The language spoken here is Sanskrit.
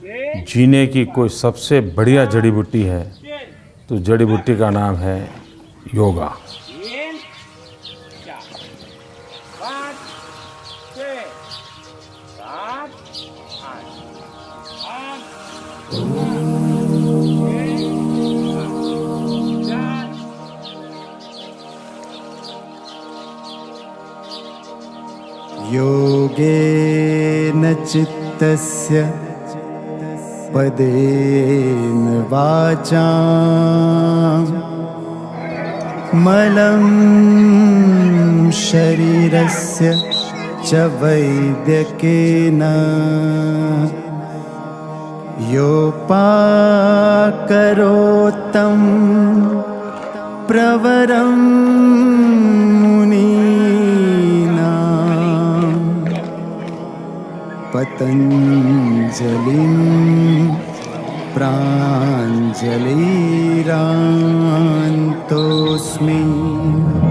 जीने की कोई सबसे बढ़िया जड़ी बूटी है तो जड़ी बूटी का नाम है योगा। योगेन चित्तस्य पदेन वाचा मलं शरीरस्य च वैद्यकेन योपाकरोत्तं प्रवरं मुनीनां पतञ्जलिं प्राञ्जलिरान्तोऽस्मि।